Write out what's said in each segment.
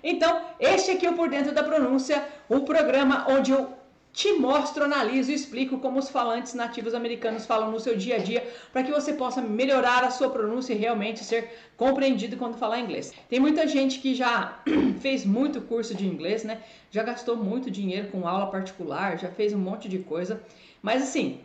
Então, este aqui é o Por Dentro da Pronúncia, o programa onde eu te mostro, analiso e explico como os falantes nativos americanos falam no seu dia a dia, para que você possa melhorar a sua pronúncia e realmente ser compreendido quando falar inglês. Tem muita gente que já fez muito curso de inglês, né? Já gastou muito dinheiro com aula particular, já fez um monte de coisa, mas assim,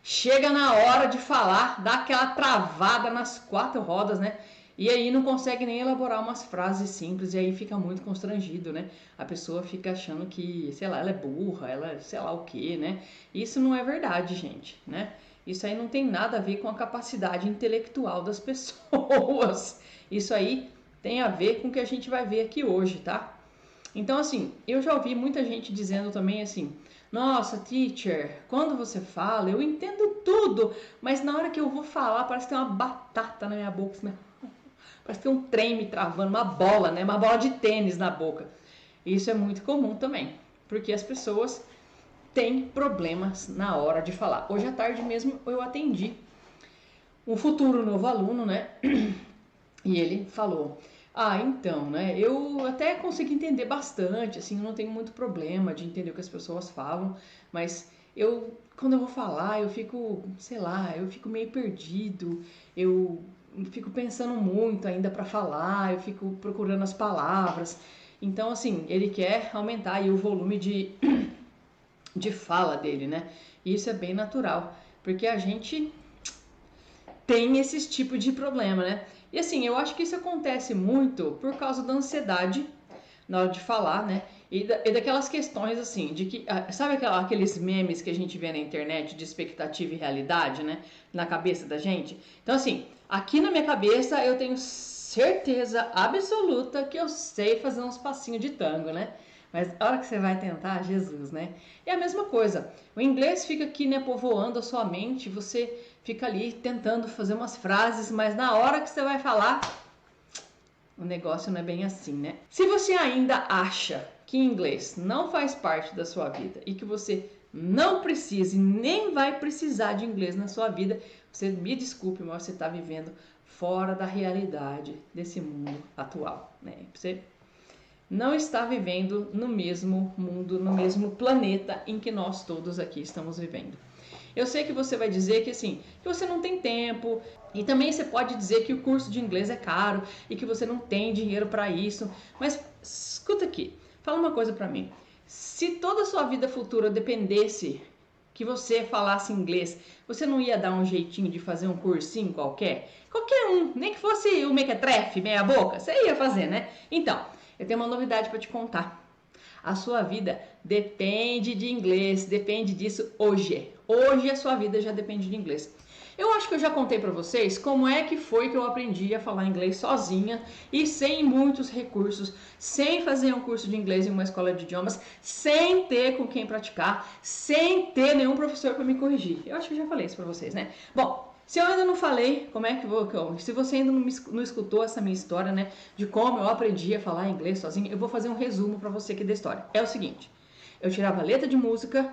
chega na hora de falar, dá aquela travada nas quatro rodas, né? E aí não consegue nem elaborar umas frases simples e aí fica muito constrangido, né? A pessoa fica achando que, sei lá, ela é burra, ela é sei lá o quê, né? Isso não é verdade, gente, né? Isso aí não tem nada a ver com a capacidade intelectual das pessoas. Isso aí tem a ver com o que a gente vai ver aqui hoje, tá? Então, assim, eu já ouvi muita gente dizendo também assim: nossa, teacher, quando você fala, eu entendo tudo, mas na hora que eu vou falar, parece que tem uma batata na minha boca, né? Parece que tem um trem me travando, uma bola, né? Uma bola de tênis na boca. Isso é muito comum também, porque as pessoas têm problemas na hora de falar. Hoje à tarde mesmo eu atendi um futuro novo aluno, né? E ele falou: então, né, eu até consigo entender bastante, assim, eu não tenho muito problema de entender o que as pessoas falam, mas quando eu vou falar, eu fico, sei lá, eu fico meio perdido, eu fico pensando muito ainda para falar, eu fico procurando as palavras. Então, assim, ele quer aumentar aí o volume de fala dele, né? E isso é bem natural, porque a gente tem esse tipo de problema, né? E assim, eu acho que isso acontece muito por causa da ansiedade na hora de falar, né? E daquelas questões assim, de que, sabe aqueles memes que a gente vê na internet de expectativa e realidade, né? Na cabeça da gente? Então assim, aqui na minha cabeça eu tenho certeza absoluta que eu sei fazer uns passinhos de tango, né? Mas a hora que você vai tentar, Jesus, né? É a mesma coisa. O inglês fica aqui, né, povoando a sua mente, você fica ali tentando fazer umas frases, mas na hora que você vai falar, o negócio não é bem assim, né? Se você ainda acha que inglês não faz parte da sua vida e que você não precisa e nem vai precisar de inglês na sua vida, você me desculpe, mas você está vivendo fora da realidade desse mundo atual, né? Você não está vivendo no mesmo mundo, no mesmo planeta em que nós todos aqui estamos vivendo. Eu sei que você vai dizer que assim, que você não tem tempo, e também você pode dizer que o curso de inglês é caro e que você não tem dinheiro para isso, mas escuta aqui, fala uma coisa para mim. Se toda a sua vida futura dependesse que você falasse inglês, você não ia dar um jeitinho de fazer um cursinho qualquer? Qualquer um, nem que fosse o mequetrefe, meia boca, você ia fazer, né? Então, eu tenho uma novidade para te contar. A sua vida depende de inglês, depende disso hoje. Hoje a sua vida já depende de inglês. Eu acho que eu já contei para vocês como é que foi que eu aprendi a falar inglês sozinha e sem muitos recursos, sem fazer um curso de inglês em uma escola de idiomas, sem ter com quem praticar, sem ter nenhum professor para me corrigir. Eu acho que eu já falei isso para vocês, né? Bom, se eu ainda não falei, como é que vou? Se você ainda não escutou essa minha história, né, de como eu aprendi a falar inglês sozinho, eu vou fazer um resumo para você aqui da história. É o seguinte: eu tirava letra de música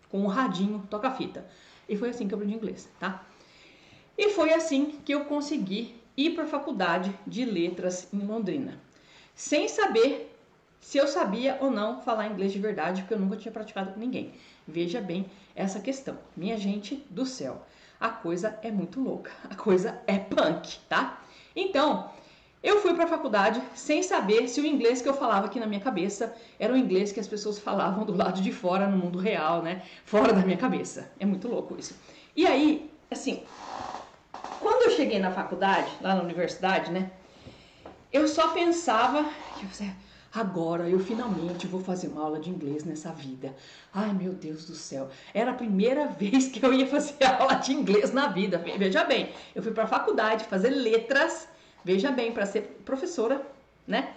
com um radinho, toca-fita. E foi assim que eu aprendi inglês, tá? E foi assim que eu consegui ir para a faculdade de letras em Londrina, sem saber se eu sabia ou não falar inglês de verdade, porque eu nunca tinha praticado com ninguém. Veja bem essa questão. Minha gente do céu, a coisa é muito louca, a coisa é punk, tá? Então, eu fui para a faculdade sem saber se o inglês que eu falava aqui na minha cabeça era o inglês que as pessoas falavam do lado de fora, no mundo real, né? Fora da minha cabeça. É muito louco isso. E aí, assim, quando eu cheguei na faculdade, lá na universidade, né? Eu só pensava que agora eu finalmente vou fazer uma aula de inglês nessa vida. Ai, meu Deus do céu. Era a primeira vez que eu ia fazer aula de inglês na vida. Veja bem, eu fui para a faculdade fazer letras, veja bem, para ser professora, né?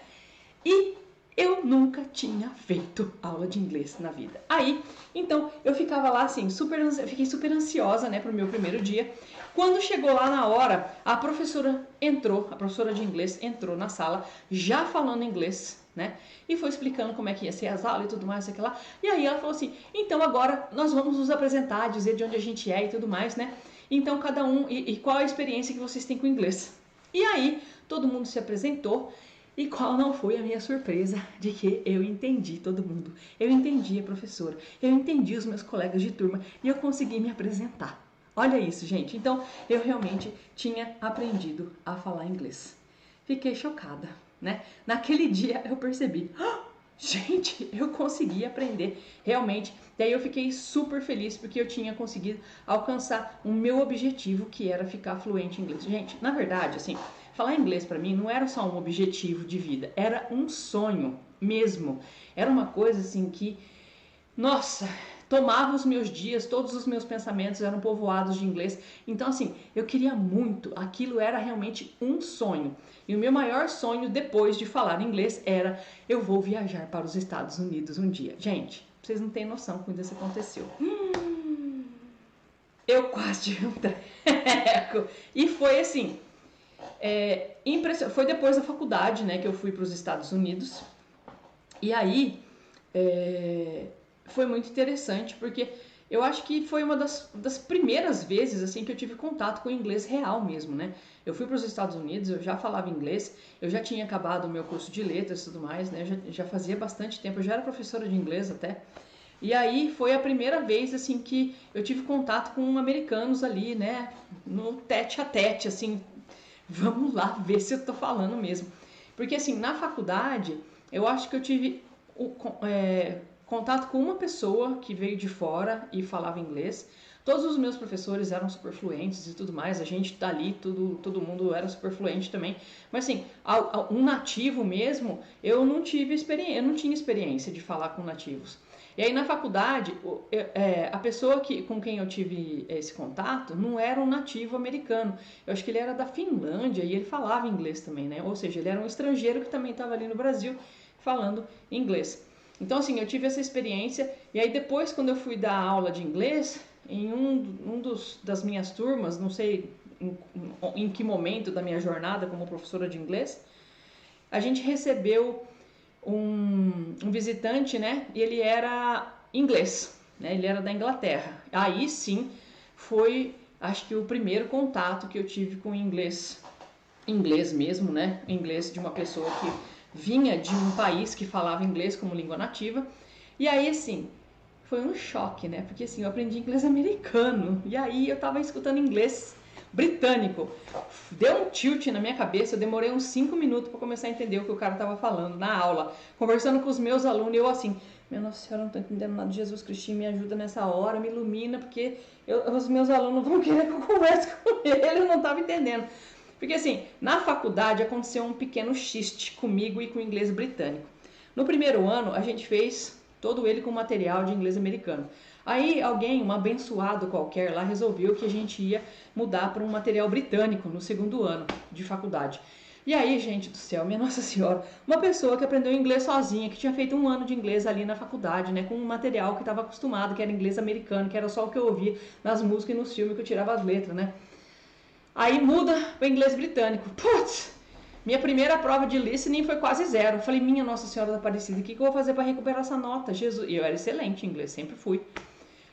E eu nunca tinha feito aula de inglês na vida. Aí, então, eu ficava lá assim, fiquei super ansiosa, né, pro meu primeiro dia. Quando chegou lá na hora, a professora de inglês entrou na sala, já falando inglês, né, e foi explicando como é que ia ser as aulas e tudo mais, aquilo lá. E aí ela falou assim: então agora nós vamos nos apresentar, dizer de onde a gente é e tudo mais, né? Então cada um, e qual a experiência que vocês têm com o inglês. E aí, todo mundo se apresentou. E qual não foi a minha surpresa de que eu entendi todo mundo. Eu entendi a professora, eu entendi os meus colegas de turma e eu consegui me apresentar. Olha isso, gente. Então, eu realmente tinha aprendido a falar inglês. Fiquei chocada, né? Naquele dia eu percebi, gente, eu consegui aprender realmente. Daí eu fiquei super feliz porque eu tinha conseguido alcançar o meu objetivo, que era ficar fluente em inglês. Gente, na verdade, assim, falar inglês para mim não era só um objetivo de vida, era um sonho mesmo. Era uma coisa assim que, nossa, tomava os meus dias, todos os meus pensamentos eram povoados de inglês. Então, assim, eu queria muito, aquilo era realmente um sonho. E o meu maior sonho depois de falar inglês era: eu vou viajar para os Estados Unidos um dia. Gente, vocês não têm noção quando isso aconteceu. Eu quase tive um treco. E foi assim, foi depois da faculdade, né, que eu fui para os Estados Unidos. E aí, foi muito interessante, porque eu acho que foi uma das primeiras vezes assim que eu tive contato com o inglês real mesmo, né? Eu fui para os Estados Unidos, eu já falava inglês, eu já tinha acabado o meu curso de letras e tudo mais, né? Já fazia bastante tempo, eu já era professora de inglês até. E aí foi a primeira vez assim que eu tive contato com americanos ali, né? No tete a tete, assim, vamos lá ver se eu tô falando mesmo. Porque assim, na faculdade, eu acho que eu tive contato com uma pessoa que veio de fora e falava inglês. Todos os meus professores eram super fluentes e tudo mais, a gente tá ali, todo mundo era super fluente também. Mas assim, um nativo mesmo, eu não tive experiência, eu não tinha experiência de falar com nativos. E aí na faculdade, a pessoa com quem eu tive esse contato não era um nativo americano. Eu acho que ele era da Finlândia e ele falava inglês também, né? Ou seja, ele era um estrangeiro que também estava ali no Brasil falando inglês. Então assim, eu tive essa experiência e aí depois quando eu fui dar aula de inglês, em das minhas turmas, não sei em que momento da minha jornada como professora de inglês, a gente recebeu um visitante, né? E ele era inglês, né? Ele era da Inglaterra. Aí sim foi, acho que o primeiro contato que eu tive com inglês mesmo, né? Inglês de uma pessoa que vinha de um país que falava inglês como língua nativa. E aí, assim, foi um choque, né? Porque assim, eu aprendi inglês americano. E aí eu tava escutando inglês britânico. Deu um tilt na minha cabeça, eu demorei uns 5 minutos para começar a entender o que o cara tava falando na aula. Conversando com os meus alunos, eu assim, minha Nossa Senhora, eu não tô entendendo nada. Jesus Cristo, me ajuda nessa hora, me ilumina, porque os meus alunos vão querer que eu converse com ele, eu não tava entendendo. Porque assim, na faculdade aconteceu um pequeno xiste comigo e com o inglês britânico. No primeiro ano, a gente fez todo ele com material de inglês americano. Aí alguém, um abençoado qualquer lá, resolveu que a gente ia mudar para um material britânico no segundo ano de faculdade. E aí, gente do céu, minha Nossa Senhora, uma pessoa que aprendeu inglês sozinha, que tinha feito um ano de inglês ali na faculdade, né, com um material que estava acostumado, que era inglês americano, que era só o que eu ouvia nas músicas e nos filmes que eu tirava as letras, né. Aí muda para inglês britânico. Putz! Minha primeira prova de listening foi quase 0. Eu falei, minha Nossa Senhora da Aparecida, o que eu vou fazer para recuperar essa nota? Jesus, e eu era excelente em inglês, sempre fui.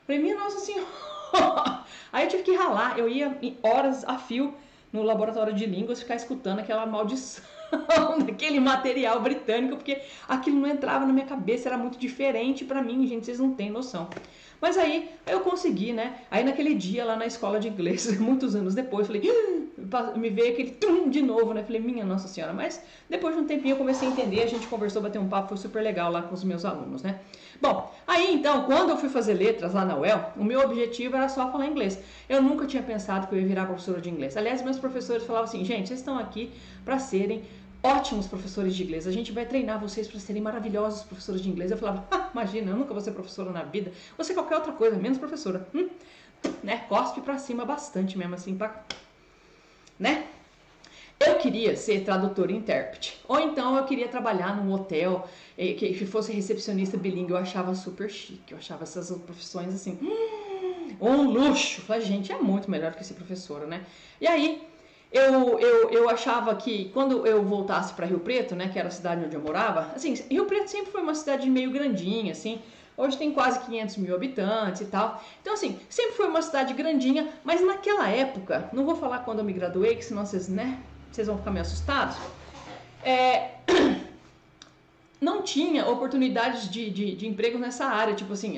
Falei, minha Nossa Senhora. Aí eu tive que ralar, eu ia em horas a fio no laboratório de línguas ficar escutando aquela maldição daquele material britânico, porque aquilo não entrava na minha cabeça, era muito diferente para mim, gente, vocês não têm noção. Mas aí eu consegui, né? Aí naquele dia lá na escola de inglês, muitos anos depois, falei, me veio aquele tum de novo, né? Falei, minha Nossa Senhora. Mas depois de um tempinho eu comecei a entender, a gente conversou, bateu um papo, foi super legal lá com os meus alunos, né? Bom, aí então, quando eu fui fazer letras lá na UEL, o meu objetivo era só falar inglês. Eu nunca tinha pensado que eu ia virar professora de inglês. Aliás, meus professores falavam assim, gente, vocês estão aqui para serem ótimos professores de inglês, a gente vai treinar vocês para serem maravilhosos professores de inglês. Eu falava, imagina, eu nunca vou ser professora na vida, vou ser qualquer outra coisa, menos professora. Né? Cospe pra cima bastante mesmo, assim, pra... né? Eu queria ser tradutora e intérprete, ou então eu queria trabalhar num hotel que fosse recepcionista bilíngue. Eu achava super chique, eu achava essas profissões assim, um luxo. Eu falei, gente, é muito melhor que ser professora, né? E aí, eu achava que quando eu voltasse para Rio Preto, né, que era a cidade onde eu morava, assim, Rio Preto sempre foi uma cidade meio grandinha, assim, hoje tem quase 500 mil habitantes e tal, então assim, sempre foi uma cidade grandinha, mas naquela época, não vou falar quando eu me graduei, que senão vocês, né, vocês vão ficar meio assustados, não tinha oportunidades de emprego nessa área, tipo assim,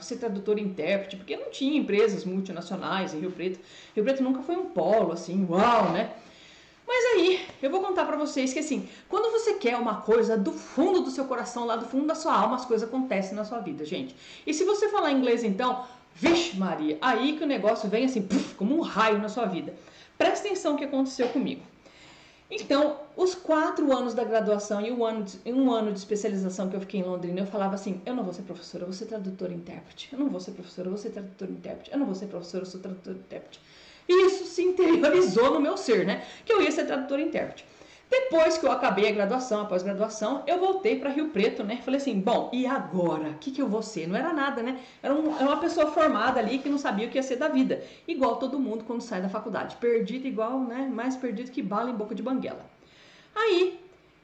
você é tradutor e intérprete, porque não tinha empresas multinacionais em Rio Preto. Rio Preto nunca foi um polo, assim, uau, né? Mas aí, eu vou contar pra vocês que assim, quando você quer uma coisa do fundo do seu coração, lá do fundo da sua alma, as coisas acontecem na sua vida, gente. E se você falar inglês então, vixe Maria, aí que o negócio vem assim, como um raio na sua vida. Presta atenção no que aconteceu comigo. Então, os 4 anos da graduação e um ano de especialização que eu fiquei em Londrina, eu falava assim, eu não vou ser professora, eu vou ser tradutora e intérprete. Eu não vou ser professora, eu vou ser tradutora e intérprete. Eu não vou ser professora, eu sou tradutora e intérprete. E isso se interiorizou no meu ser, né? Que eu ia ser tradutora e intérprete. Depois que eu acabei a graduação, a pós-graduação, eu voltei para Rio Preto, né? Falei assim, bom, e agora? O que eu vou ser? Não era nada, né? Era uma pessoa formada ali que não sabia o que ia ser da vida. Igual todo mundo quando sai da faculdade. Perdido igual, né? Mais perdido que bala em boca de banguela. Aí,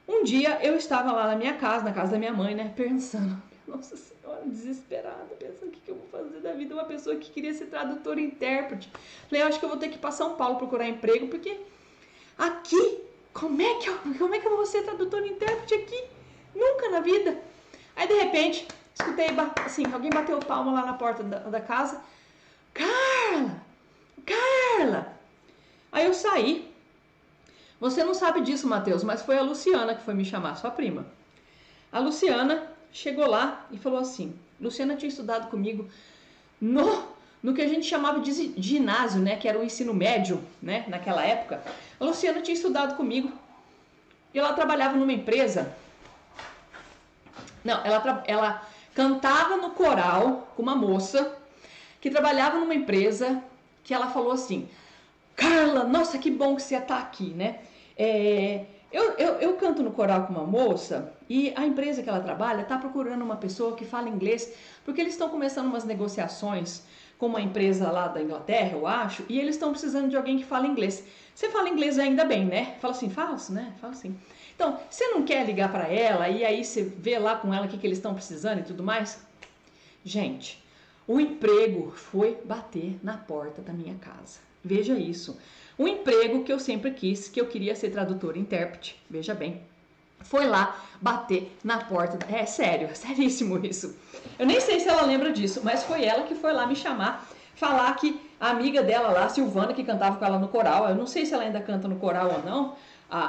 um dia eu estava lá na minha casa, na casa da minha mãe, né? Pensando, nossa senhora, desesperada, pensando o que eu vou fazer da vida. Uma pessoa que queria ser tradutora e intérprete. Falei, eu acho que eu vou ter que ir para São Paulo procurar emprego, porque aqui, como é que eu vou ser tradutora e intérprete aqui? Nunca na vida. Aí, de repente, escutei, assim, alguém bateu palma lá na porta da casa. Carla! Aí eu saí. Você não sabe disso, Matheus, mas foi a Luciana que foi me chamar, sua prima. A Luciana chegou lá e falou assim, Luciana tinha estudado comigo no que a gente chamava de ginásio, né, que era o ensino médio, né, naquela época. A Luciana tinha estudado comigo e ela trabalhava numa empresa. Não, ela cantava no coral com uma moça que trabalhava numa empresa que ela falou assim, Carla, nossa, que bom que você está aqui, né? Eu canto no coral com uma moça e a empresa que ela trabalha está procurando uma pessoa que fala inglês, porque eles estão começando umas negociações com uma empresa lá da Inglaterra, eu acho, e eles estão precisando de alguém que fala inglês. Você fala inglês ainda bem, né? Fala assim, falso, né? Fala assim. Então, você não quer ligar para ela e aí você vê lá com ela o que eles estão precisando e tudo mais? Gente, o emprego foi bater na porta da minha casa. Veja isso. Um emprego que eu sempre quis, que eu queria ser tradutora e intérprete, veja bem, foi lá bater na porta. É sério, é seríssimo isso. Eu nem sei se ela lembra disso, mas foi ela que foi lá me chamar, falar que a amiga dela lá, Silvana, que cantava com ela no coral, eu não sei se ela ainda canta no coral ou não,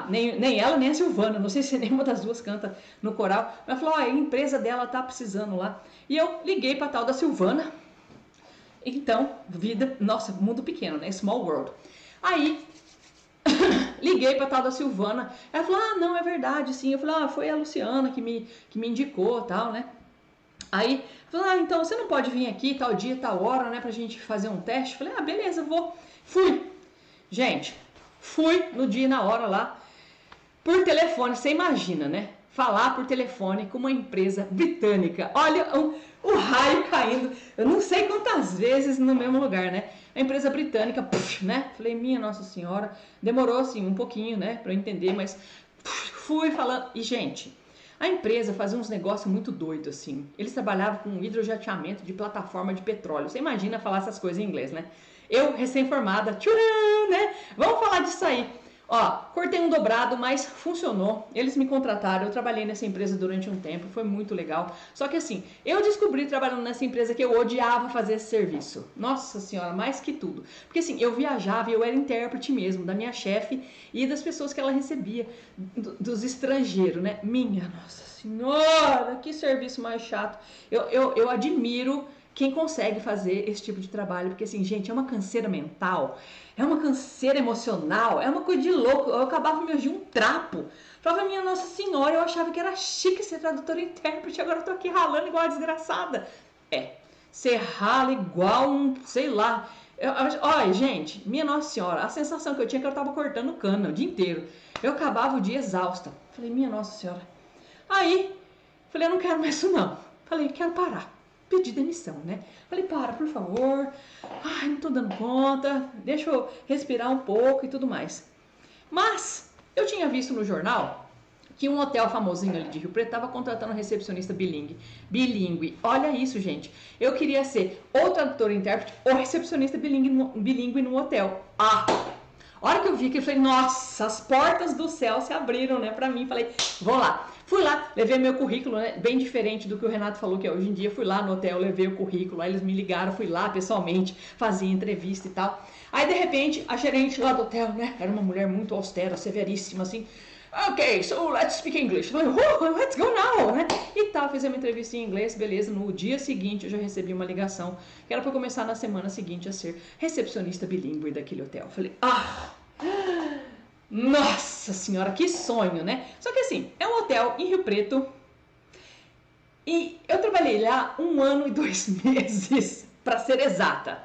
nem ela nem a Silvana, não sei se nenhuma das duas canta no coral, mas falou, a empresa dela tá precisando lá. E eu liguei pra tal da Silvana. Então, vida, nossa, mundo pequeno, né? Small world. Aí, liguei pra tal da Silvana. Ela falou, não, é verdade, sim. Eu falei, foi a Luciana que me indicou, tal, né? Aí, falou, então, você não pode vir aqui tal dia, tal hora, né? Pra gente fazer um teste. Eu falei, beleza, vou. Fui. Gente, fui no dia e na hora lá. Por telefone, você imagina, né? Falar por telefone com uma empresa britânica. Olha o raio caindo, eu não sei quantas vezes no mesmo lugar, né? A empresa britânica, né? Falei, minha Nossa Senhora, demorou assim um pouquinho, né, pra eu entender, mas fui falando. E, gente, a empresa fazia uns negócios muito doidos, assim. Eles trabalhavam com hidrojateamento de plataforma de petróleo. Você imagina falar essas coisas em inglês, né? Eu, recém-formada, tchuram, né? Vamos falar disso aí. Cortei um dobrado, mas funcionou. Eles me contrataram, eu trabalhei nessa empresa durante um tempo, foi muito legal. Só que assim, eu descobri trabalhando nessa empresa que eu odiava fazer esse serviço. Nossa Senhora, mais que tudo. Porque assim, eu viajava e eu era intérprete mesmo, da minha chefe e das pessoas que ela recebia, dos estrangeiros, né? Minha Nossa Senhora, que serviço mais chato. Eu admiro quem consegue fazer esse tipo de trabalho, porque assim, gente, é uma canseira mental, é uma canseira emocional, é uma coisa de louco. Eu acabava me de um trapo. Falava, minha Nossa Senhora, eu achava que era chique ser tradutora e intérprete, agora eu tô aqui ralando igual a desgraçada. Você rala igual um, sei lá. Olha, gente, minha Nossa Senhora, a sensação que eu tinha é que eu tava cortando cana o dia inteiro. Eu acabava o dia exausta. Falei, minha Nossa Senhora. Aí, falei, eu não quero mais isso não. Falei, quero parar. Pedi demissão, né? Falei, para, por favor. Ai, não tô dando conta. Deixa eu respirar um pouco e tudo mais. Mas, eu tinha visto no jornal que um hotel famosinho ali de Rio Preto estava contratando um recepcionista bilíngue. Bilíngue. Olha isso, gente. Eu queria ser ou tradutor e intérprete ou recepcionista bilíngue no hotel. A hora que eu vi que eu falei, nossa, as portas do céu se abriram, né, pra mim. Falei, vou lá. Fui lá, levei meu currículo, né, bem diferente do que o Renato falou que é hoje em dia. Fui lá no hotel, levei o currículo, aí eles me ligaram, fui lá pessoalmente, fazia entrevista e tal. Aí, de repente, a gerente lá do hotel, né, era uma mulher muito austera, severíssima, assim. Ok, so let's speak English. Falei, let's go now, né? E tal, fiz uma entrevista em inglês, beleza. No dia seguinte eu já recebi uma ligação, que era pra começar na semana seguinte a ser recepcionista bilíngue daquele hotel. Falei, nossa senhora, que sonho, né? Só que assim, é um hotel em Rio Preto e eu trabalhei lá 1 ano e 2 meses, pra ser exata.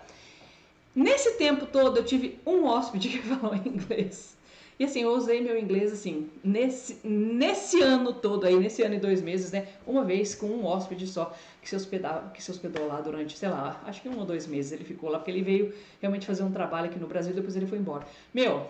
Nesse tempo todo eu tive um hóspede que falou inglês. E assim, eu usei meu inglês assim, nesse ano todo aí, nesse ano e 2 meses, né? Uma vez com um hóspede só que se hospedou lá durante, sei lá, acho que 1 ou 2 meses ele ficou lá, porque ele veio realmente fazer um trabalho aqui no Brasil e depois ele foi embora. Meu,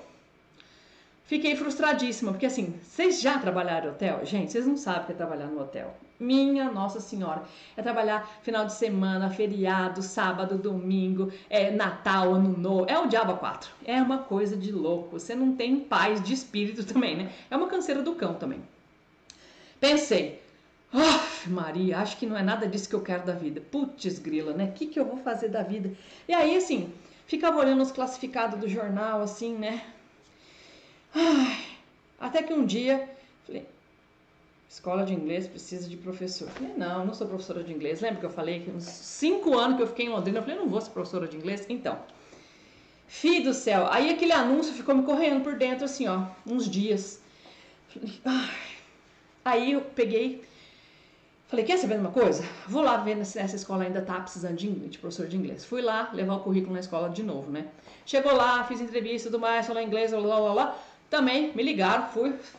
fiquei frustradíssima, porque assim, vocês já trabalharam em hotel? Gente, vocês não sabem o que é trabalhar no hotel. Minha Nossa Senhora, é trabalhar final de semana, feriado, sábado, domingo, Natal, Ano Novo, é o diabo a 4. É uma coisa de louco, você não tem paz de espírito também, né? É uma canseira do cão também. Pensei, Maria, acho que não é nada disso que eu quero da vida. Putz grila, né? O que eu vou fazer da vida? E aí, assim, ficava olhando os classificados do jornal, assim, né? Até que um dia, falei, escola de inglês precisa de professor. Eu falei, não sou professora de inglês. Lembra que eu falei que uns 5 anos que eu fiquei em Londrina, eu falei, não vou ser professora de inglês? Então, filho do céu, aí aquele anúncio ficou me correndo por dentro assim, ó, uns dias. Aí eu peguei, falei, quer saber de uma coisa? Vou lá ver se essa escola ainda tá precisando de professor de inglês. Fui lá levar o currículo na escola de novo, né? Chegou lá, fiz entrevista e tudo mais, falei inglês, lá. Também me ligaram,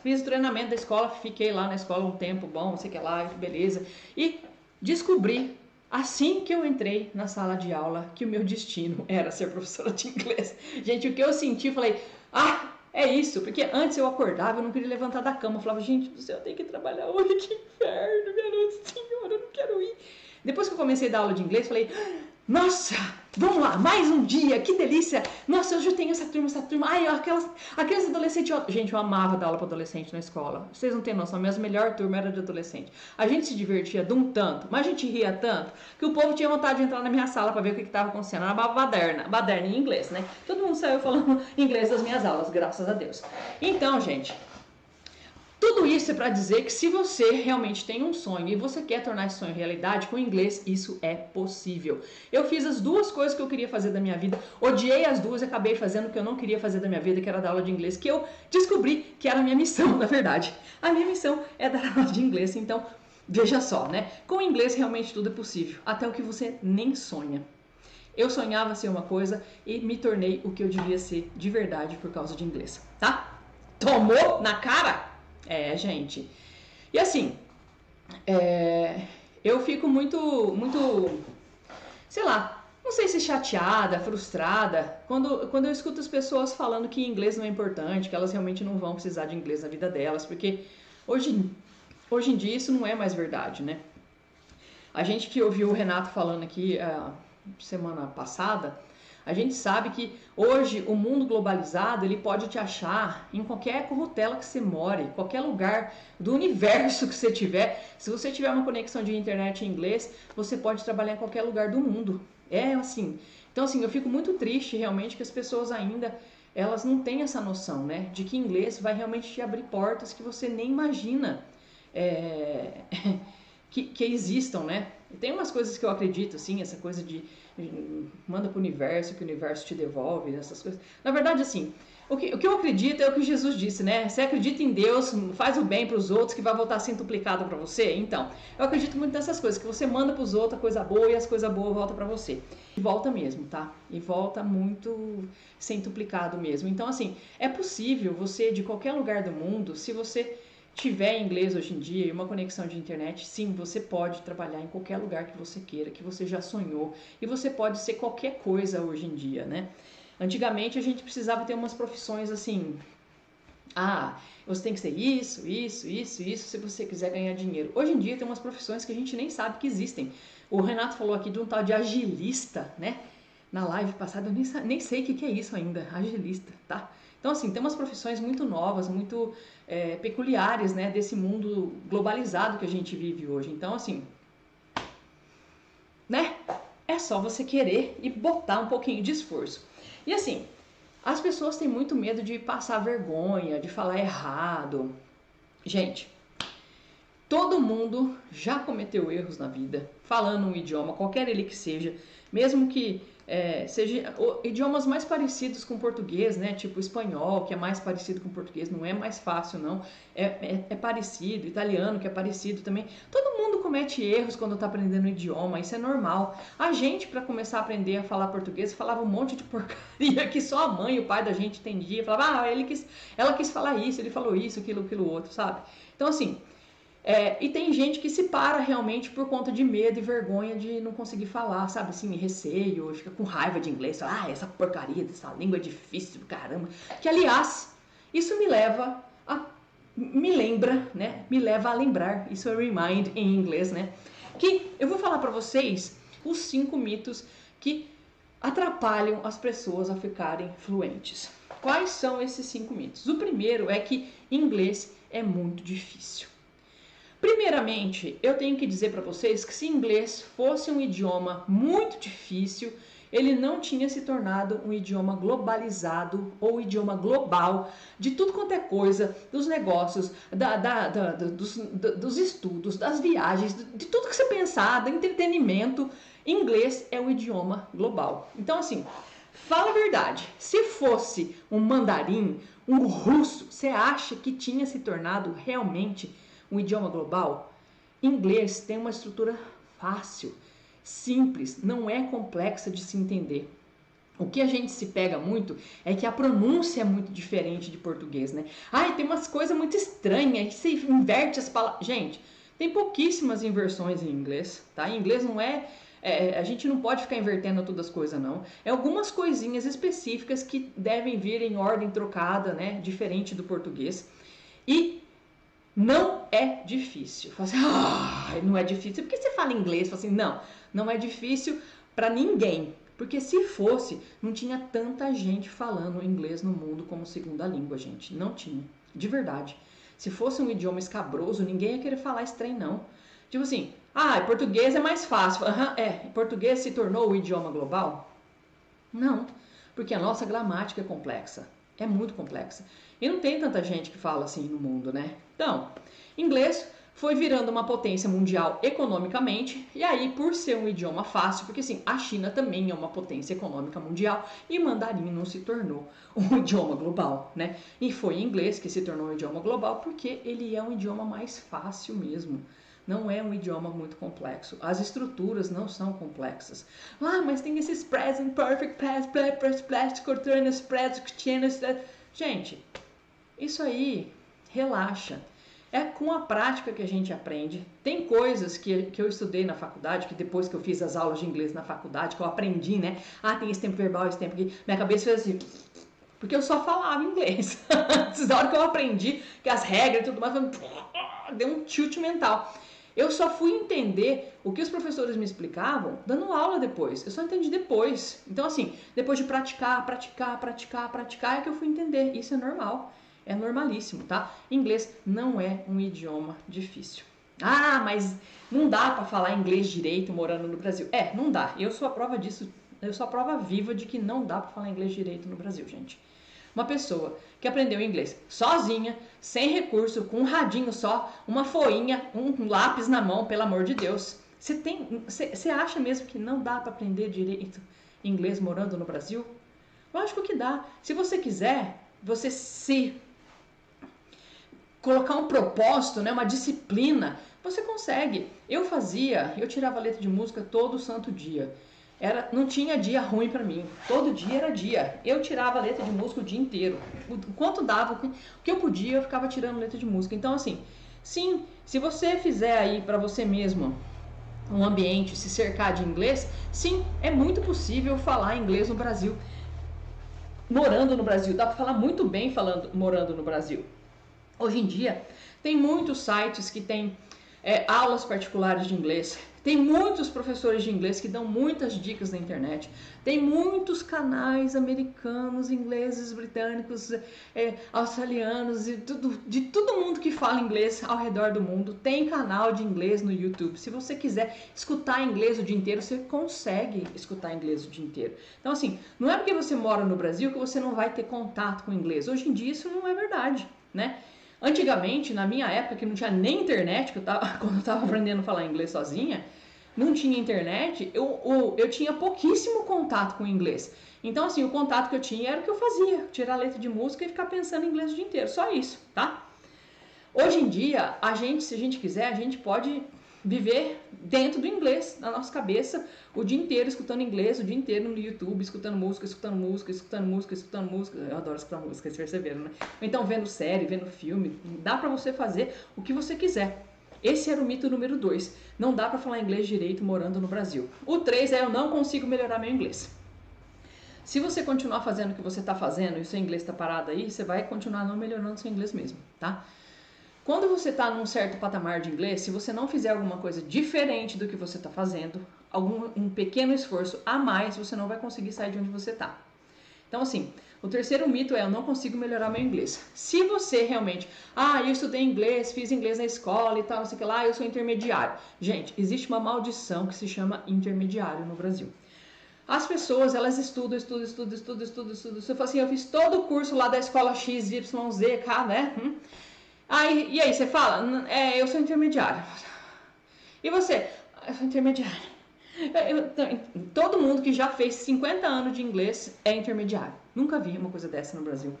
fiz o treinamento da escola, fiquei lá na escola um tempo bom, não sei o que lá, beleza. E descobri, assim que eu entrei na sala de aula, que o meu destino era ser professora de inglês. Gente, o que eu senti, falei, é isso, porque antes eu acordava, eu não queria levantar da cama, eu falava, gente do céu, eu tenho que trabalhar hoje, que inferno, minha Nossa Senhora, eu não quero ir. Depois que eu comecei a dar aula de inglês, falei, nossa, vamos lá, mais um dia, que delícia. Nossa, hoje eu tenho essa turma. Ai, aquelas adolescentes. Gente, eu amava dar aula para adolescente na escola. Vocês não têm noção, a minha melhor turma era de adolescente. A gente se divertia de um tanto, mas a gente ria tanto, que o povo tinha vontade de entrar na minha sala para ver o que estava acontecendo. Era uma baderna em inglês, né? Todo mundo saiu falando inglês das minhas aulas, graças a Deus. Então, gente, tudo isso é para dizer que se você realmente tem um sonho e você quer tornar esse sonho realidade, com o inglês isso é possível. Eu fiz as 2 coisas que eu queria fazer da minha vida, odiei as 2 e acabei fazendo o que eu não queria fazer da minha vida, que era dar aula de inglês, que eu descobri que era a minha missão, na verdade. A minha missão é dar aula de inglês, então veja só, né? Com o inglês realmente tudo é possível, até o que você nem sonha. Eu sonhava ser uma coisa e me tornei o que eu devia ser de verdade por causa de inglês, tá? Tomou na cara? Gente. E assim, eu fico muito, sei lá, não sei se chateada, frustrada, quando eu escuto as pessoas falando que inglês não é importante, que elas realmente não vão precisar de inglês na vida delas, porque hoje em dia isso não é mais verdade, né? A gente que ouviu o Renato falando aqui semana passada, a gente sabe que hoje o mundo globalizado, ele pode te achar em qualquer corrutela que você more, qualquer lugar do universo que você tiver. Se você tiver uma conexão de internet em inglês, você pode trabalhar em qualquer lugar do mundo. É assim. Então, assim, eu fico muito triste realmente que as pessoas ainda, elas não têm essa noção, né? De que inglês vai realmente te abrir portas que você nem imagina que existam, né? E tem umas coisas que eu acredito, assim, essa coisa de manda pro universo, que o universo te devolve, essas coisas. Na verdade, assim, o que eu acredito é o que Jesus disse, né? Você acredita em Deus, faz o bem para os outros, que vai voltar centuplicado para você? Então, eu acredito muito nessas coisas, que você manda para os outros a coisa boa e as coisas boas voltam para você. E volta mesmo, tá? E volta muito centuplicado mesmo. Então, assim, é possível você, de qualquer lugar do mundo, se você tiver inglês hoje em dia e uma conexão de internet, sim, você pode trabalhar em qualquer lugar que você queira, que você já sonhou, e você pode ser qualquer coisa hoje em dia, né? Antigamente a gente precisava ter umas profissões assim, você tem que ser isso, se você quiser ganhar dinheiro. Hoje em dia tem umas profissões que a gente nem sabe que existem. O Renato falou aqui de um tal de agilista, né? Na live passada eu nem sei o que é isso ainda, agilista, tá? Então, assim, tem umas profissões muito novas, muito peculiares, né, desse mundo globalizado que a gente vive hoje. Então, assim, né, é só você querer e botar um pouquinho de esforço. E assim, as pessoas têm muito medo de passar vergonha, de falar errado. Gente, todo mundo já cometeu erros na vida, falando um idioma, qualquer ele que seja, mesmo que seja idiomas mais parecidos com o português, né? Tipo espanhol, que é mais parecido com o português, não é mais fácil, não. É parecido, italiano, que é parecido também. Todo mundo comete erros quando está aprendendo um idioma, isso é normal. A gente, para começar a aprender a falar português, falava um monte de porcaria que só a mãe e o pai da gente entendia. Falava, ela quis falar isso, ele falou isso, aquilo outro, sabe? Então, assim, e tem gente que se para realmente por conta de medo e vergonha de não conseguir falar, sabe? Assim, receio, fica com raiva de inglês, fala, essa porcaria dessa língua é difícil, caramba. Que, aliás, isso me leva a lembrar, isso é remind em inglês, né? Que eu vou falar pra vocês os 5 mitos que atrapalham as pessoas a ficarem fluentes. Quais são esses 5 mitos? O primeiro é que inglês é muito difícil. Primeiramente, eu tenho que dizer para vocês que se inglês fosse um idioma muito difícil, ele não tinha se tornado um idioma globalizado ou idioma global de tudo quanto é coisa, dos negócios, dos estudos, das viagens, de tudo que você pensar, do entretenimento. Inglês é o idioma global. Então, assim, fala a verdade, se fosse um mandarim, um russo, você acha que tinha se tornado realmente um idioma global? Inglês tem uma estrutura fácil, simples, não é complexa de se entender. O que a gente se pega muito é que a pronúncia é muito diferente de português, né? Ai, tem umas coisas muito estranhas, você inverte as palavras. Gente, tem pouquíssimas inversões em inglês, tá? Em inglês não a gente não pode ficar invertendo todas as coisas, não. É algumas coisinhas específicas que devem vir em ordem trocada, né? Diferente do português. E não é difícil. Fala assim, não é difícil. Por que você fala inglês? Fala assim, não é difícil para ninguém. Porque se fosse, não tinha tanta gente falando inglês no mundo como segunda língua, gente. Não tinha. De verdade. Se fosse um idioma escabroso, ninguém ia querer falar esse trem, não. Tipo assim, português é mais fácil. Português se tornou o idioma global? Não, porque a nossa gramática é complexa. É muito complexa. E não tem tanta gente que fala assim no mundo, né? Então, inglês foi virando uma potência mundial economicamente, e aí por ser um idioma fácil, porque assim, a China também é uma potência econômica mundial, e mandarim não se tornou um idioma global, né? E foi inglês que se tornou um idioma global porque ele é um idioma mais fácil mesmo. Não é um idioma muito complexo. As estruturas não são complexas. Mas tem esses present, perfect, past, continuous, continuous. Gente, isso aí, relaxa. É com a prática que a gente aprende. Tem coisas que eu estudei na faculdade, que depois que eu fiz as aulas de inglês na faculdade, que eu aprendi, né? Tem esse tempo verbal, esse tempo aqui. Minha cabeça fez assim, porque eu só falava inglês. Da hora que eu aprendi, que as regras e tudo mais, deu um tilt mental. Eu só fui entender o que os professores me explicavam dando aula depois. Eu só entendi depois. Então, assim, depois de praticar, é que eu fui entender. Isso é normal. É normalíssimo, tá? Inglês não é um idioma difícil. Mas não dá pra falar inglês direito morando no Brasil. Não dá. Eu sou a prova disso. Eu sou a prova viva de que não dá pra falar inglês direito no Brasil, gente. Uma pessoa que aprendeu inglês sozinha, sem recurso, com um radinho só, uma folhinha, um lápis na mão, pelo amor de Deus. Você acha mesmo que não dá para aprender direito inglês morando no Brasil? Lógico que dá. Se você quiser, você se colocar um propósito, né, uma disciplina, você consegue. Eu tirava letra de música todo santo dia. Não tinha dia ruim pra mim, todo dia era dia. Eu tirava letra de música o dia inteiro. Quanto dava, o que eu podia, eu ficava tirando letra de música. Então, assim, sim, se você fizer aí pra você mesmo um ambiente, se cercar de inglês, sim, é muito possível falar inglês no Brasil. Morando no Brasil, dá pra falar muito bem morando no Brasil. Hoje em dia, tem muitos sites que tem aulas particulares de inglês. Tem muitos professores de inglês que dão muitas dicas na internet. Tem muitos canais americanos, ingleses, britânicos, australianos, de todo mundo que fala inglês ao redor do mundo. Tem canal de inglês no YouTube. Se você quiser escutar inglês o dia inteiro, você consegue escutar inglês o dia inteiro. Então, assim, não é porque você mora no Brasil que você não vai ter contato com inglês. Hoje em dia isso não é verdade, né? Antigamente, na minha época, que não tinha nem internet, quando eu estava aprendendo a falar inglês sozinha, não tinha internet, eu tinha pouquíssimo contato com o inglês. Então, assim, o contato que eu tinha era o que eu fazia, tirar letra de música e ficar pensando em inglês o dia inteiro, só isso, tá? Hoje em dia, se a gente quiser, a gente pode viver dentro do inglês, na nossa cabeça, o dia inteiro escutando inglês, o dia inteiro no YouTube, escutando música. Eu adoro escutar música, vocês perceberam, né? Então, vendo série, vendo filme, dá pra você fazer o que você quiser. Esse era o mito número 2. Não dá pra falar inglês direito morando no Brasil. O 3 é eu não consigo melhorar meu inglês. Se você continuar fazendo o que você tá fazendo e o seu inglês tá parado aí, você vai continuar não melhorando seu inglês mesmo, tá? Quando você está num certo patamar de inglês, se você não fizer alguma coisa diferente do que você está fazendo, um pequeno esforço a mais, você não vai conseguir sair de onde você está. Então, assim, o terceiro mito é eu não consigo melhorar meu inglês. Se você realmente, eu estudei inglês, fiz inglês na escola e tal, não sei o que lá, eu sou intermediário. Gente, existe uma maldição que se chama intermediário no Brasil. As pessoas, elas estudam. Você fala assim, eu fiz todo o curso lá da escola X, Y, Z, K, né? E aí você fala, eu sou intermediário. E você? Eu sou intermediário. Todo mundo que já fez 50 anos de inglês é intermediário. Nunca vi uma coisa dessa no Brasil.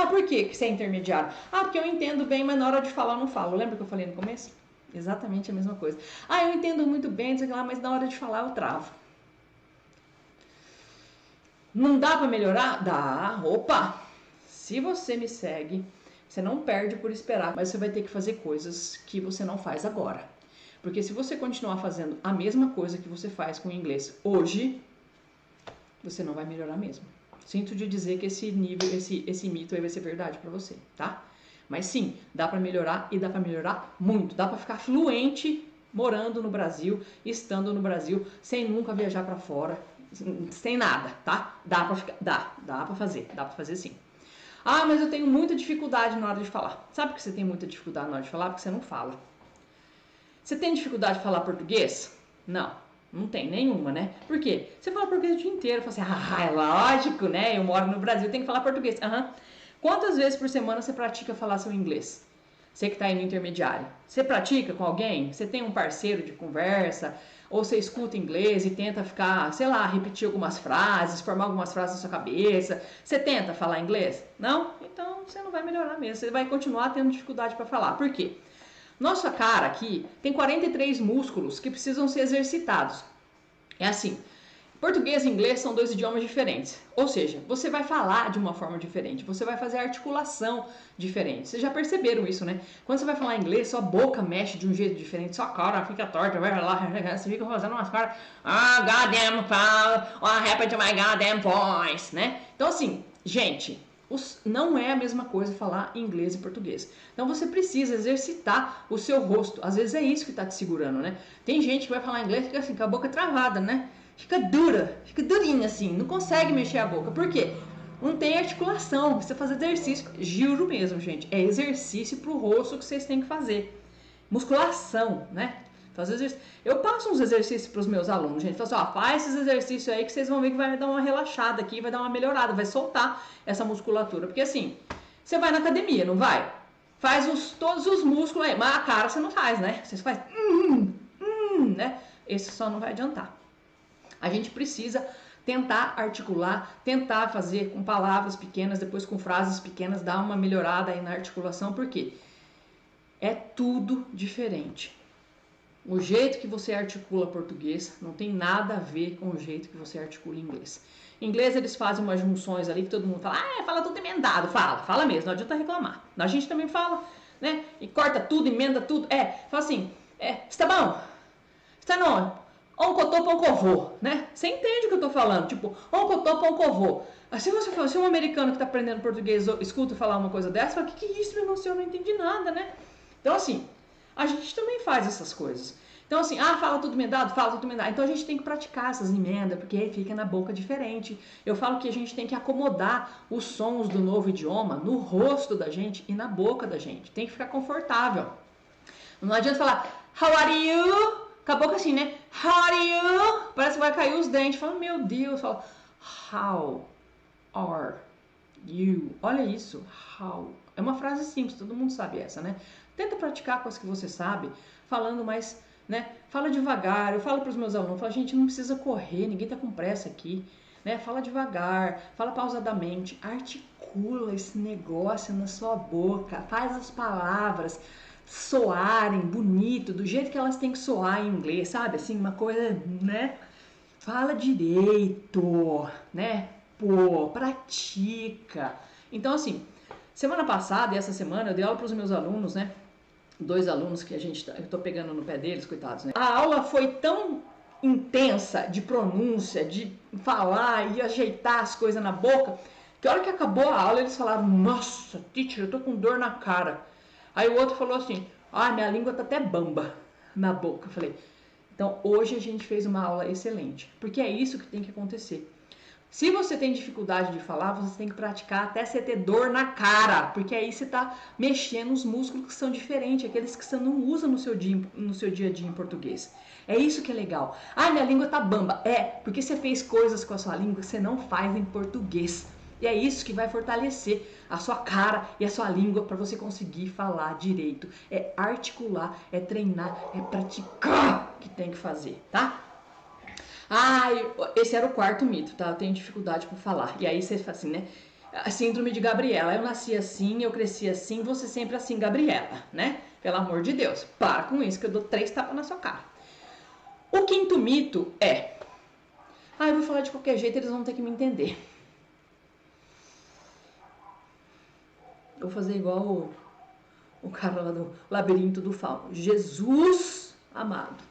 Por que você é intermediário? Porque eu entendo bem, mas na hora de falar eu não falo. Lembra que eu falei no começo? Exatamente a mesma coisa. Eu entendo muito bem, mas na hora de falar eu travo. Não dá pra melhorar? Dá. Opa! Se você me segue, você não perde por esperar, mas você vai ter que fazer coisas que você não faz agora. Porque se você continuar fazendo a mesma coisa que você faz com o inglês hoje, você não vai melhorar mesmo. Sinto de dizer que esse mito aí vai ser verdade pra você, tá? Mas sim, dá pra melhorar e dá pra melhorar muito. Dá pra ficar fluente morando no Brasil, estando no Brasil, sem nunca viajar pra fora, sem nada, tá? Dá pra fazer sim. Mas eu tenho muita dificuldade na hora de falar. Sabe por que você tem muita dificuldade na hora de falar? Porque você não fala. Você tem dificuldade de falar português? Não tem nenhuma, né? Por quê? Você fala português o dia inteiro. Fala assim, é lógico, né? Eu moro no Brasil, tenho que falar português. Quantas vezes por semana você pratica falar seu inglês? Você que está aí no intermediário. Você pratica com alguém? Você tem um parceiro de conversa? Ou você escuta inglês e tenta ficar, repetir algumas frases, formar algumas frases na sua cabeça. Você tenta falar inglês? Não? Então você não vai melhorar mesmo. Você vai continuar tendo dificuldade para falar. Por quê? Nossa cara aqui tem 43 músculos que precisam ser exercitados. É assim, português e inglês são 2 idiomas diferentes. Ou seja, você vai falar de uma forma diferente, você vai fazer articulação diferente. Vocês já perceberam isso, né? Quando você vai falar inglês, sua boca mexe de um jeito diferente, sua cara fica torta, vai lá, você fica fazendo umas caras, goddamn, what happened to my goddamn voice, né? Então assim, gente, não é a mesma coisa falar inglês e português. Então você precisa exercitar o seu rosto. Às vezes é isso que tá te segurando, né? Tem gente que vai falar inglês e fica assim, com a boca travada, né? Fica durinha assim, não consegue mexer a boca. Por quê? Não tem articulação, precisa fazer exercício. Juro mesmo, gente, é exercício pro rosto que vocês têm que fazer. Musculação, né? Fazer exercício. Eu passo uns exercícios pros meus alunos, gente. Falo assim, faz esses exercícios aí que vocês vão ver que vai dar uma relaxada aqui, vai dar uma melhorada, vai soltar essa musculatura. Porque assim, você vai na academia, não vai? Faz todos os músculos aí, mas a cara você não faz, né? Você faz, né? Esse só não vai adiantar. A gente precisa tentar articular, tentar fazer com palavras pequenas, depois com frases pequenas, dar uma melhorada aí na articulação, porque é tudo diferente. O jeito que você articula português não tem nada a ver com o jeito que você articula inglês. Em inglês eles fazem umas junções ali que todo mundo fala, fala tudo emendado, fala mesmo, não adianta reclamar. A gente também fala, né? E corta tudo, emenda tudo, fala assim, está bom? Está não? On cotô, pão covô, né? Você entende o que eu tô falando, tipo, on cotô, pão covô. Se um americano que tá aprendendo português escuta falar uma coisa dessa, fala, que é isso, meu senhor, eu não entendi nada, né? Então assim, A gente também faz essas coisas. Então assim, fala tudo emendado, fala tudo emendado. Então a gente tem que praticar essas emendas, porque aí fica na boca diferente. Eu falo que a gente tem que acomodar os sons do novo idioma no rosto da gente e na boca da gente. Tem que ficar confortável. Não adianta falar, how are you? Com a boca assim, né? How are you? Parece que vai cair os dentes. Fala, meu Deus. Fala, how are you? Olha isso, how. É uma frase simples, todo mundo sabe essa, né? Tenta praticar com as que você sabe, falando mais, né? Fala devagar. Eu falo para os meus alunos, eu falo, gente, não precisa correr, ninguém tá com pressa aqui, né? Fala devagar, fala pausadamente, articula esse negócio na sua boca, faz as palavras soarem bonito, do jeito que elas têm que soar em inglês, sabe? Assim, uma coisa, né? Fala direito, né? Pô, pratica. Então, assim, semana passada e essa semana eu dei aula para os meus alunos, né? 2 alunos que eu tô pegando no pé deles, coitados, né? A aula foi tão intensa de pronúncia, de falar e ajeitar as coisas na boca, que a hora que acabou a aula eles falaram, nossa, teacher, eu tô com dor na cara. Aí o outro falou assim, minha língua tá até bamba na boca. Eu falei, então hoje a gente fez uma aula excelente, porque é isso que tem que acontecer. Se você tem dificuldade de falar, você tem que praticar até você ter dor na cara, porque aí você tá mexendo os músculos que são diferentes, aqueles que você não usa no seu dia a dia em português. É isso que é legal. Minha língua tá bamba. Porque você fez coisas com a sua língua que você não faz em português. E é isso que vai fortalecer a sua cara e a sua língua para você conseguir falar direito. É articular, é treinar, é praticar que tem que fazer, tá? Esse era o 4º mito, tá? Eu tenho dificuldade para falar. E aí você fala assim, né? A síndrome de Gabriela. Eu nasci assim, eu cresci assim, você sempre assim, Gabriela, né? Pelo amor de Deus. Para com isso que eu dou 3 tapas na sua cara. O 5º mito é... eu vou falar de qualquer jeito, eles vão ter que me entender. Eu vou fazer igual o cara lá do labirinto do fauno. Jesus amado.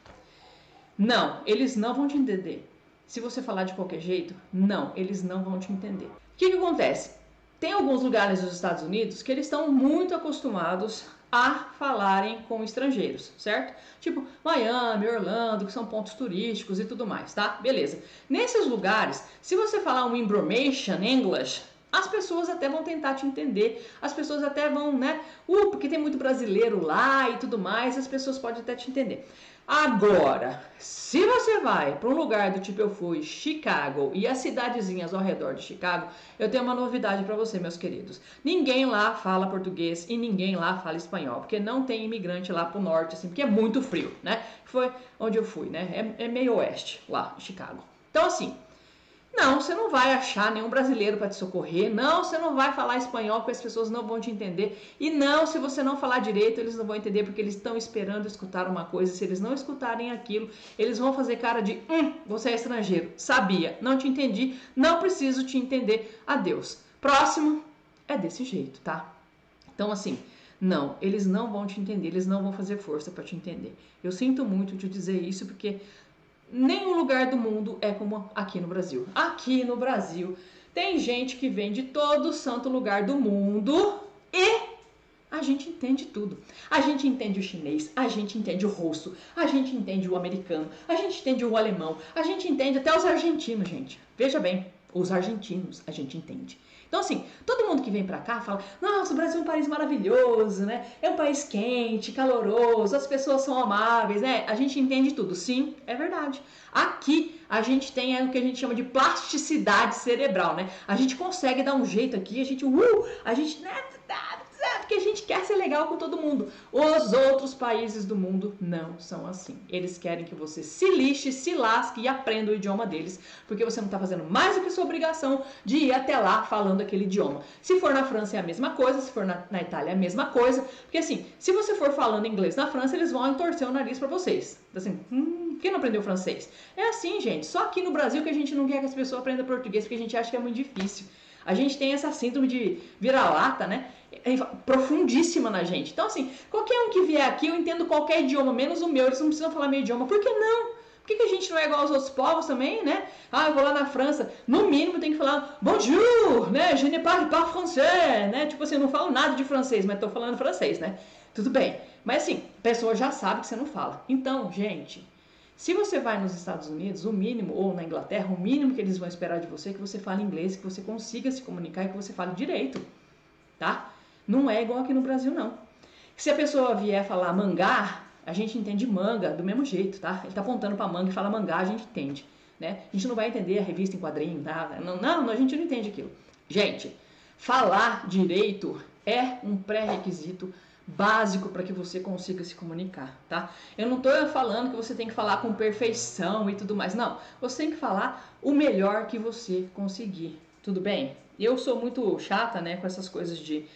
Não, eles não vão te entender. Se você falar de qualquer jeito, não, eles não vão te entender. O que acontece? Tem alguns lugares dos Estados Unidos que eles estão muito acostumados a falarem com estrangeiros, certo? Tipo Miami, Orlando, que são pontos turísticos e tudo mais, tá? Beleza. Nesses lugares, se você falar um Imbromation English, as pessoas até vão tentar te entender, as pessoas até vão, né? Porque tem muito brasileiro lá e tudo mais, as pessoas podem até te entender. Agora, se você vai para um lugar do tipo eu fui, Chicago e as cidadezinhas ao redor de Chicago, eu tenho uma novidade para você, meus queridos. Ninguém lá fala português e ninguém lá fala espanhol, porque não tem imigrante lá pro norte, assim, porque é muito frio, né? Foi onde eu fui, né? É meio oeste lá, em Chicago. Então, assim... Não, você não vai achar nenhum brasileiro para te socorrer. Não, você não vai falar espanhol porque as pessoas não vão te entender. E não, se você não falar direito, eles não vão entender porque eles estão esperando escutar uma coisa. Se eles não escutarem aquilo, eles vão fazer cara de você é estrangeiro. Sabia, não te entendi, não preciso te entender. Adeus. Próximo é desse jeito, tá? Então, assim, não, eles não vão te entender, eles não vão fazer força para te entender. Eu sinto muito de dizer isso porque... nenhum lugar do mundo é como aqui no Brasil. Aqui no Brasil tem gente que vem de todo santo lugar do mundo e a gente entende tudo. A gente entende o chinês, a gente entende o russo, a gente entende o americano, a gente entende o alemão, a gente entende até os argentinos, gente. Veja bem, os argentinos a gente entende. Então, assim, todo mundo que vem pra cá fala, nossa, o Brasil é um país maravilhoso, né? É um país quente, caloroso, as pessoas são amáveis, né? A gente entende tudo. Sim, é verdade. Aqui, a gente tem o que a gente chama de plasticidade cerebral, né? A gente consegue dar um jeito aqui, a gente, porque a gente quer ser legal com todo mundo. Os outros países do mundo não são assim. Eles querem que você se lixe, se lasque e aprenda o idioma deles, porque você não está fazendo mais do que sua obrigação de ir até lá falando aquele idioma. Se for na França é a mesma coisa, se for na Itália é a mesma coisa, porque assim, se você for falando inglês na França, eles vão entorcer o nariz para vocês. Assim, quem não aprendeu francês? É assim, gente, só aqui no Brasil que a gente não quer que as pessoas aprendam português, porque a gente acha que é muito difícil. A gente tem essa síndrome de vira-lata, né? Profundíssima na gente. Então, assim, qualquer um que vier aqui, eu entendo qualquer idioma, menos o meu, eles não precisam falar meu idioma. Por que não? Por que a gente não é igual aos outros povos também, né? Eu vou lá na França, no mínimo tem que falar bonjour, né? Je ne parle pas français, né? Tipo assim, eu não falo nada de francês, mas tô falando francês, né? tudo bem. Mas assim, a pessoa já sabe que você não fala. Então, gente, se você vai nos Estados Unidos, o mínimo, ou na Inglaterra, o mínimo que eles vão esperar de você é que você fale inglês, que você consiga se comunicar e que você fale direito, tá? Não é igual aqui no Brasil, não. Se a pessoa vier falar mangá, a gente entende manga do mesmo jeito, tá? Ele tá apontando pra manga e fala mangá, a gente entende, né? A gente não vai entender a revista em quadrinho, tá? Não, a gente não entende aquilo. Gente, falar direito é um pré-requisito básico para que você consiga se comunicar, tá? Eu não tô falando que você tem que falar com perfeição e tudo mais, não. Você tem que falar o melhor que você conseguir, tudo bem? Eu sou muito chata, né, com essas coisas de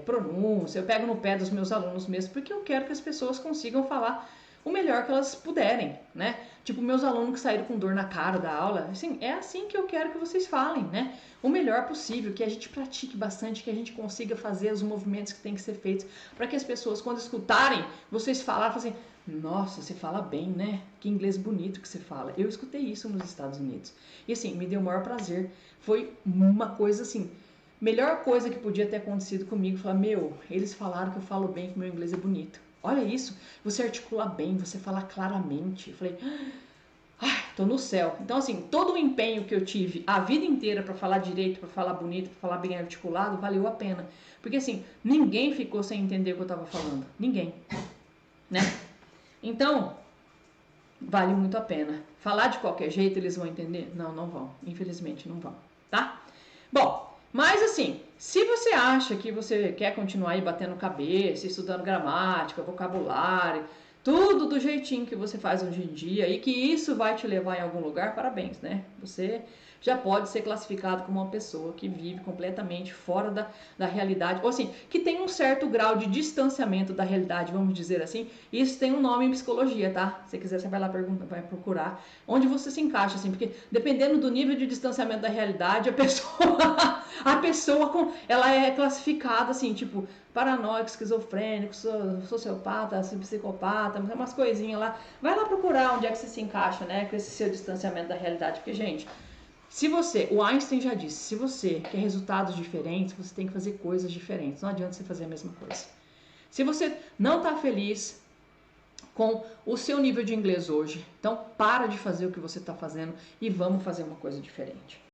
pronúncia, eu pego no pé dos meus alunos mesmo, porque eu quero que as pessoas consigam falar o melhor que elas puderem, né? Tipo, meus alunos que saíram com dor na cara da aula, assim, é assim que eu quero que vocês falem, né? O melhor possível, que a gente pratique bastante, que a gente consiga fazer os movimentos que tem que ser feitos, para que as pessoas, quando escutarem, vocês falarem, assim, nossa, você fala bem, né? Que inglês bonito que você fala. Eu escutei isso nos Estados Unidos. E assim, me deu o maior prazer. Foi uma coisa assim, melhor coisa que podia ter acontecido comigo, falar, meu, eles falaram que eu falo bem, que meu inglês é bonito. Olha isso, você articula bem, você fala claramente. Eu falei, ai, tô no céu. Então, assim, todo o empenho que eu tive a vida inteira para falar direito, para falar bonito, para falar bem articulado, valeu a pena. Porque, assim, ninguém ficou sem entender o que eu tava falando. Ninguém, né? Então, vale muito a pena. Falar de qualquer jeito, eles vão entender? Não, não vão. Infelizmente, não vão, tá? Bom, mas assim, se você acha que você quer continuar aí batendo cabeça, estudando gramática, vocabulário, tudo do jeitinho que você faz hoje em dia e que isso vai te levar em algum lugar, parabéns, né? Você já pode ser classificado como uma pessoa que vive completamente fora da realidade, ou assim, que tem um certo grau de distanciamento da realidade, vamos dizer assim. Isso tem um nome em psicologia, tá? Se quiser, você vai lá vai procurar onde você se encaixa, assim, porque dependendo do nível de distanciamento da realidade, a pessoa ela é classificada assim, tipo, paranoico, esquizofrênico, sociopata, psicopata, umas coisinhas lá. Vai lá procurar onde é que você se encaixa, né, com esse seu distanciamento da realidade, porque, gente, se você, o Einstein já disse, se você quer resultados diferentes, você tem que fazer coisas diferentes. Não adianta você fazer a mesma coisa. Se você não está feliz com o seu nível de inglês hoje, então para de fazer o que você está fazendo e vamos fazer uma coisa diferente.